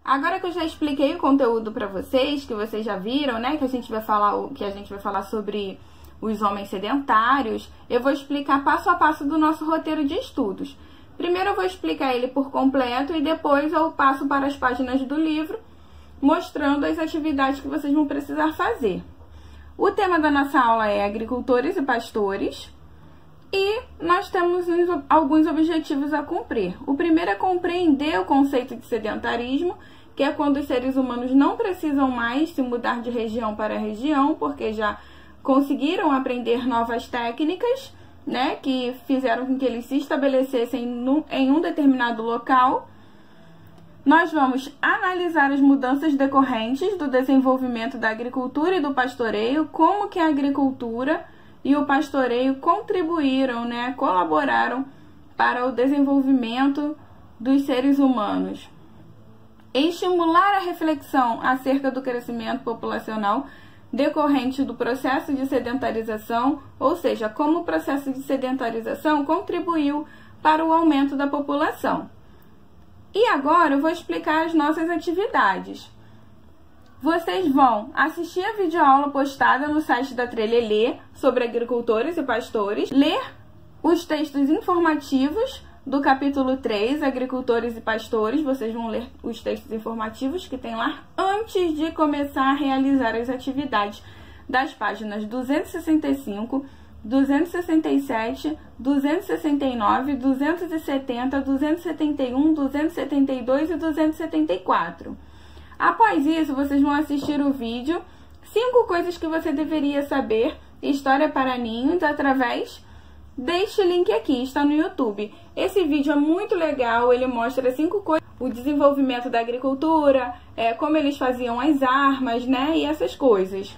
Agora que eu já expliquei o conteúdo para vocês, que vocês já viram, né, que a gente vai falar sobre os homens sedentários, eu vou explicar passo a passo do nosso roteiro de estudos. Primeiro eu vou explicar ele por completo e depois eu passo para as páginas do livro, mostrando as atividades que vocês vão precisar fazer. O tema da nossa aula é agricultores e pastores e nós temos alguns objetivos a cumprir. O primeiro é compreender o conceito de sedentarismo, que é quando os seres humanos não precisam mais se mudar de região para região, porque já conseguiram aprender novas técnicas, né, que fizeram com que eles se estabelecessem em um determinado local. Nós vamos analisar as mudanças decorrentes do desenvolvimento da agricultura e do pastoreio, como que a agricultura e o pastoreio contribuíram, né, colaboraram para o desenvolvimento dos seres humanos. Estimular a reflexão acerca do crescimento populacional decorrente do processo de sedentarização, ou seja, como o processo de sedentarização contribuiu para o aumento da população. E agora eu vou explicar as nossas atividades. Vocês vão assistir a videoaula postada no site da Trelelê sobre agricultores e pastores, ler os textos informativos do capítulo 3, agricultores e pastores. Vocês vão ler os textos informativos que tem lá antes de começar a realizar as atividades das páginas 265, 267, 269, 270, 271, 272 e 274. Após isso, vocês vão assistir o vídeo 5 coisas que você deveria saber, História para Ninhos, através deste link aqui, está no YouTube. Esse vídeo é muito legal, ele mostra 5 coisas, o desenvolvimento da agricultura, como eles faziam as armas, né, e essas coisas.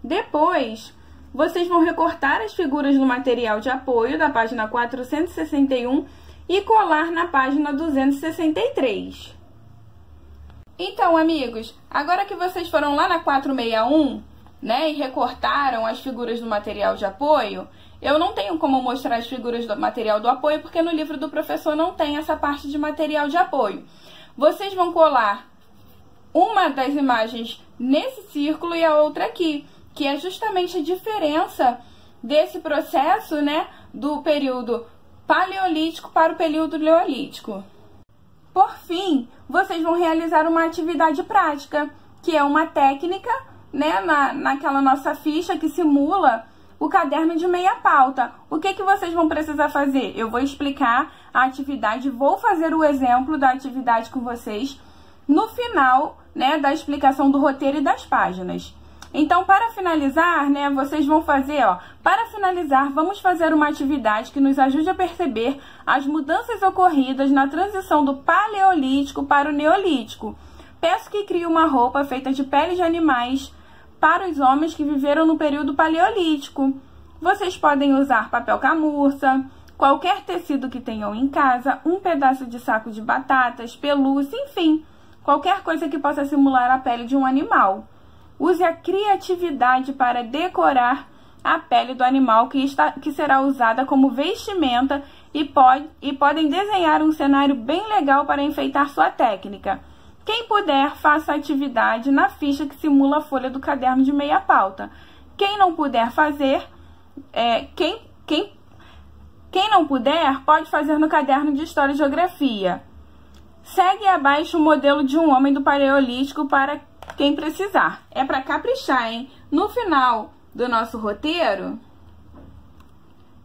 Depois, vocês vão recortar as figuras no material de apoio da página 461 e colar na página 263. Então, amigos, agora que vocês foram lá na 461, né, e recortaram as figuras do material de apoio, eu não tenho como mostrar as figuras do material do apoio, porque no livro do professor não tem essa parte de material de apoio. Vocês vão colar uma das imagens nesse círculo e a outra aqui, que é justamente a diferença desse processo, né, do período paleolítico para o período neolítico. Por fim, vocês vão realizar uma atividade prática, que é uma técnica, né, naquela nossa ficha que simula o caderno de meia pauta. O que vocês vão precisar fazer? Eu vou explicar a atividade, vou fazer o exemplo da atividade com vocês no final, né, da explicação do roteiro e das páginas. Então, para finalizar, né, vocês vão fazer, para finalizar, vamos fazer uma atividade que nos ajude a perceber as mudanças ocorridas na transição do paleolítico para o neolítico. Peço que crie uma roupa feita de peles de animais para os homens que viveram no período paleolítico. Vocês podem usar papel camurça, qualquer tecido que tenham em casa, um pedaço de saco de batatas, pelúcia, enfim, qualquer coisa que possa simular a pele de um animal. Use a criatividade para decorar a pele do animal que será usada como vestimenta e podem desenhar um cenário bem legal para enfeitar sua técnica. Quem puder, faça a atividade na ficha que simula a folha do caderno de meia pauta. Quem não puder fazer, quem não puder, pode fazer no caderno de História e Geografia. Segue abaixo o modelo de um homem do Paleolítico para quem precisar. É para caprichar, hein? No final do nosso roteiro,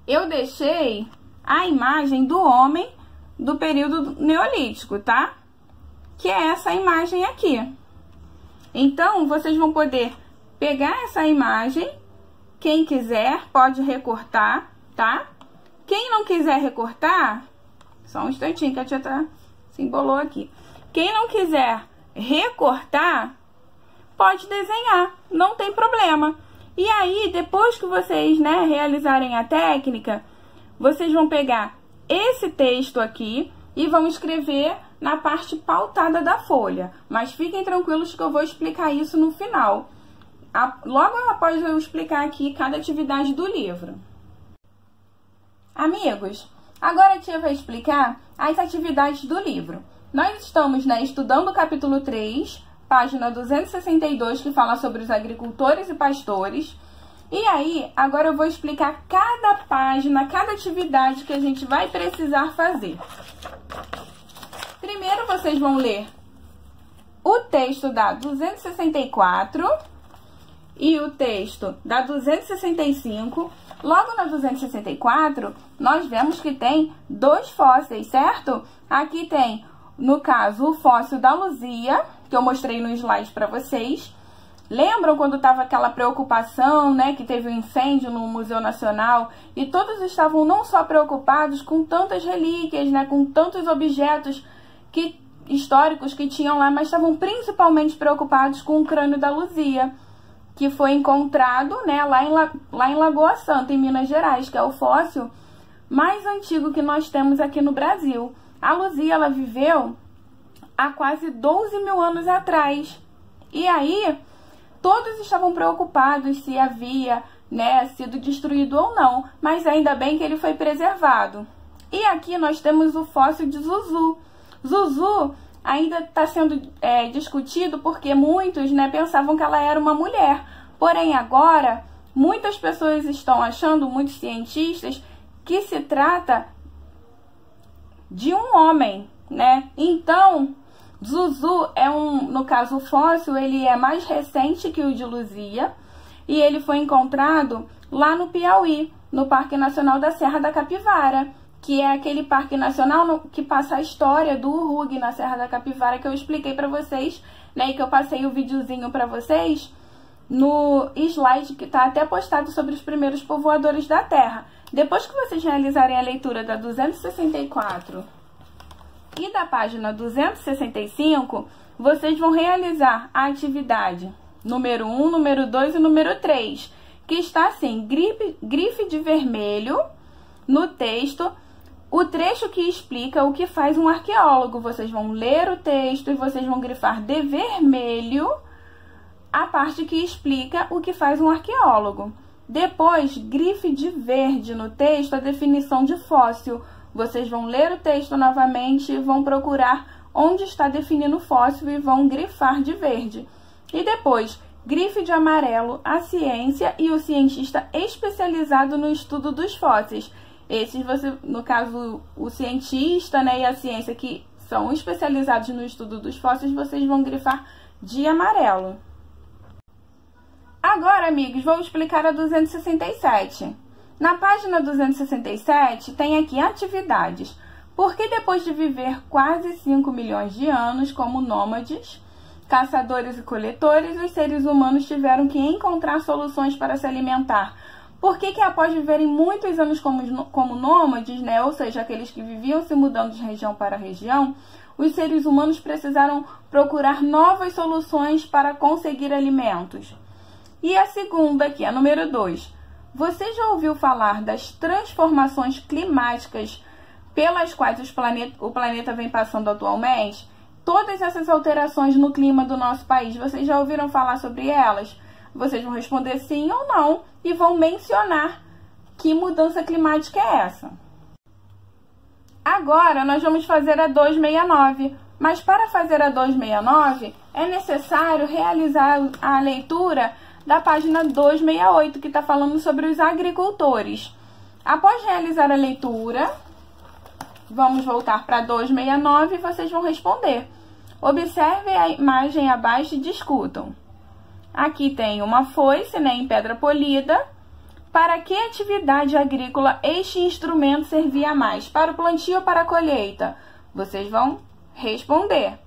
eu deixei a imagem do homem do período neolítico, tá? Que é essa imagem aqui. Então, vocês vão poder pegar essa imagem, quem quiser pode recortar, tá? Quem não quiser recortar, só um instantinho que a tia se embolou aqui. Quem não quiser recortar, pode desenhar, não tem problema. E aí, depois que vocês, né, realizarem a técnica, vocês vão pegar esse texto aqui e vão escrever na parte pautada da folha. Mas fiquem tranquilos que eu vou explicar isso no final, logo após eu explicar aqui cada atividade do livro. Amigos, agora a tia vai explicar as atividades do livro. Nós estamos, estudando o capítulo 3, página 262, que fala sobre os agricultores e pastores. E aí, agora eu vou explicar cada página, cada atividade que a gente vai precisar fazer. Primeiro, vocês vão ler o texto da 264 e o texto da 265. Logo na 264, nós vemos que tem 2 fósseis, certo? Aqui tem, no caso, o fóssil da Luzia, que eu mostrei no slide para vocês. Lembram quando estava aquela preocupação, que teve um incêndio no Museu Nacional e todos estavam não só preocupados com tantas relíquias, com tantos objetos históricos que tinham lá, mas estavam principalmente preocupados com o crânio da Luzia, que foi encontrado lá em Lagoa Santa, em Minas Gerais, que é o fóssil mais antigo que nós temos aqui no Brasil. A Luzia, ela viveu há quase 12 mil anos atrás. E aí, todos estavam preocupados se havia sido destruído ou não, mas ainda bem que ele foi preservado. E aqui nós temos o fóssil de Zuzu. Zuzu ainda está sendo discutido porque muitos pensavam que ela era uma mulher. Porém, agora, muitas pessoas estão achando, muitos cientistas, que se trata de um homem, Então, Zuzu no caso, o fóssil, ele é mais recente que o de Luzia e ele foi encontrado lá no Piauí, no Parque Nacional da Serra da Capivara, que é aquele parque nacional que passa a história do Urug na Serra da Capivara, que eu expliquei para vocês, e que eu passei o videozinho para vocês no slide que está até postado sobre os primeiros povoadores da Terra. Depois que vocês realizarem a leitura da 264 e da página 265, vocês vão realizar a atividade número 1, número 2 e número 3, que está assim, grife de vermelho no texto, o trecho que explica o que faz um arqueólogo. Vocês vão ler o texto e vocês vão grifar de vermelho a parte que explica o que faz um arqueólogo. Depois, grife de verde no texto a definição de fóssil. Vocês vão ler o texto novamente e vão procurar onde está definindo o fóssil e vão grifar de verde. E depois, grife de amarelo a ciência e o cientista especializado no estudo dos fósseis. Esses, no caso, o cientista e a ciência que são especializados no estudo dos fósseis, vocês vão grifar de amarelo. Agora, amigos, vou explicar a 267. Na página 267, tem aqui atividades. Porque depois de viver quase 5 milhões de anos como nômades, caçadores e coletores, os seres humanos tiveram que encontrar soluções para se alimentar. Por que após viverem muitos anos como nômades, ou seja, aqueles que viviam se mudando de região para região, os seres humanos precisaram procurar novas soluções para conseguir alimentos? E a segunda aqui, a número 2. Você já ouviu falar das transformações climáticas pelas quais o planeta vem passando atualmente? Todas essas alterações no clima do nosso país, vocês já ouviram falar sobre elas? Vocês vão responder sim ou não e vão mencionar que mudança climática é essa. Agora, nós vamos fazer a 269, mas para fazer a 269 é necessário realizar a leitura da página 268, que está falando sobre os agricultores. Após realizar a leitura, vamos voltar para 269 e vocês vão responder. Observe a imagem abaixo e discutam. Aqui tem uma foice, em pedra polida. Para que atividade agrícola este instrumento servia mais? Para o plantio ou para a colheita? Vocês vão responder.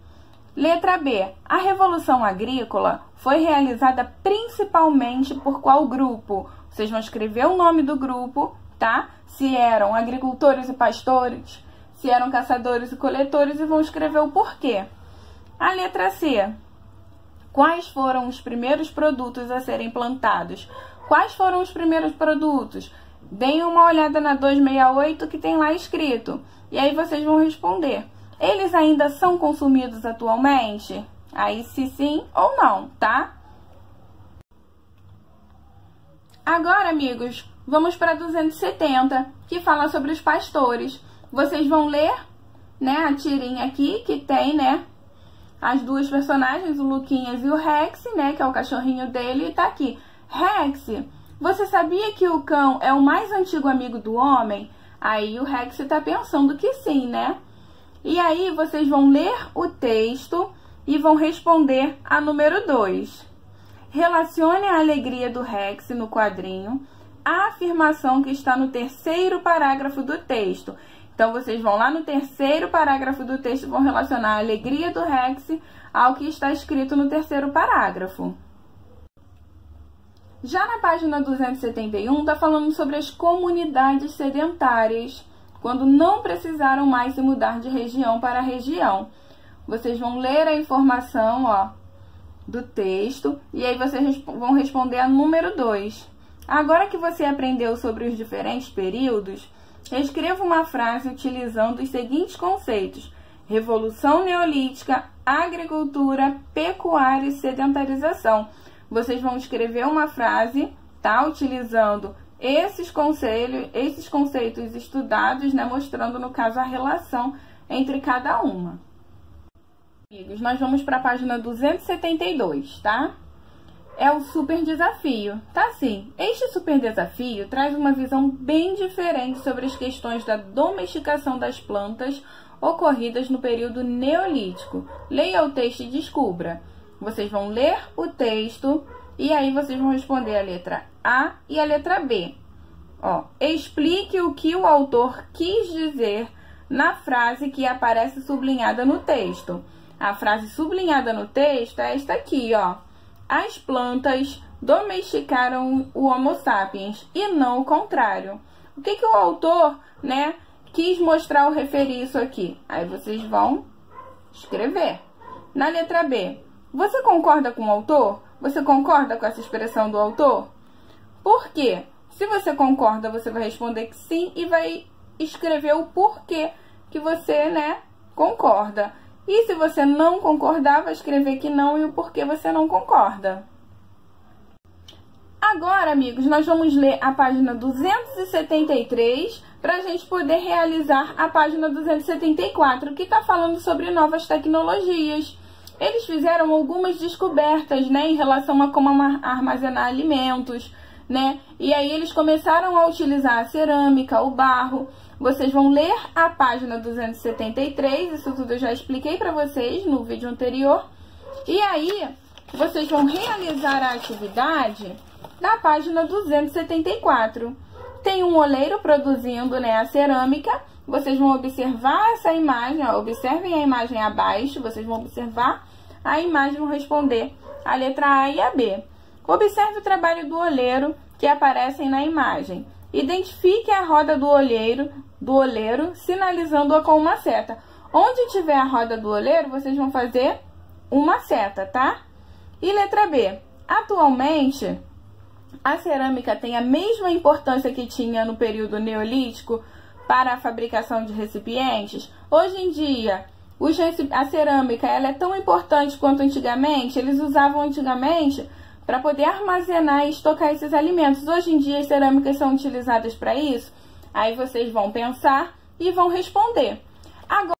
Letra B. A Revolução Agrícola foi realizada principalmente por qual grupo? Vocês vão escrever o nome do grupo, tá? Se eram agricultores e pastores, se eram caçadores e coletores, e vão escrever o porquê. A letra C. Quais foram os primeiros produtos a serem plantados? Quais foram os primeiros produtos? Deem uma olhada na 268 que tem lá escrito. E aí vocês vão responder. Eles ainda são consumidos atualmente? Aí se sim ou não, tá? Agora, amigos, vamos para 270, que fala sobre os pastores. Vocês vão ler né, a tirinha aqui que tem, né, as duas personagens, o Luquinhas e o Rex, né, que é o cachorrinho dele, e tá aqui. Rex, você sabia que o cão é o mais antigo amigo do homem? Aí o Rex tá pensando que sim, né? E aí vocês vão ler o texto e vão responder a número 2. Relacione a alegria do Rex no quadrinho à afirmação que está no terceiro parágrafo do texto. Então, vocês vão lá no terceiro parágrafo do texto e vão relacionar a alegria do Rex ao que está escrito no terceiro parágrafo. Já na página 271, está falando sobre as comunidades sedentárias, quando não precisaram mais se mudar de região para região. Vocês vão ler a informação, ó, do texto e aí vocês vão responder a número 2. Agora que você aprendeu sobre os diferentes períodos, escreva uma frase utilizando os seguintes conceitos: Revolução Neolítica, Agricultura, Pecuária e Sedentarização. Vocês vão escrever uma frase, tá? Utilizando esses conceitos estudados, né? Mostrando, no caso, a relação entre cada uma. Amigos, nós vamos para a página 272, tá? É o super desafio, tá assim. Este super desafio traz uma visão bem diferente sobre as questões da domesticação das plantas ocorridas no período neolítico. Leia o texto e descubra. Vocês vão ler o texto e aí vocês vão responder a letra A e a letra B. Ó, explique o que o autor quis dizer na frase que aparece sublinhada no texto. A frase sublinhada no texto é esta aqui, ó. As plantas domesticaram o Homo sapiens e não o contrário. O que o autor, né, quis mostrar ou referir isso aqui? Aí vocês vão escrever. Na letra B, você concorda com o autor? Você concorda com essa expressão do autor? Por quê? Se você concorda, você vai responder que sim e vai escrever o porquê que você, né, concorda. E se você não concordar, vai escrever que não e o porquê você não concorda. Agora, amigos, nós vamos ler a página 273 para a gente poder realizar a página 274, que está falando sobre novas tecnologias. Eles fizeram algumas descobertas, né, em relação a como armazenar alimentos, né? E aí eles começaram a utilizar a cerâmica, o barro. Vocês vão ler a página 273, isso tudo eu já expliquei para vocês no vídeo anterior. E aí, vocês vão realizar a atividade na página 274. Tem um oleiro produzindo, né, a cerâmica. Vocês vão observar essa imagem, ó, observem a imagem abaixo, vocês vão observar a imagem e vão responder a letra A e a B. Observe o trabalho do oleiro que aparecem na imagem. Identifique a roda do oleiro, sinalizando-a com uma seta. Onde tiver a roda do oleiro, vocês vão fazer uma seta, tá? E letra B. Atualmente, a cerâmica tem a mesma importância que tinha no período neolítico para a fabricação de recipientes? Hoje em dia, a cerâmica ela é tão importante quanto antigamente? Eles usavam antigamente para poder armazenar e estocar esses alimentos. Hoje em dia, as cerâmicas são utilizadas para isso? Aí vocês vão pensar e vão responder. Agora,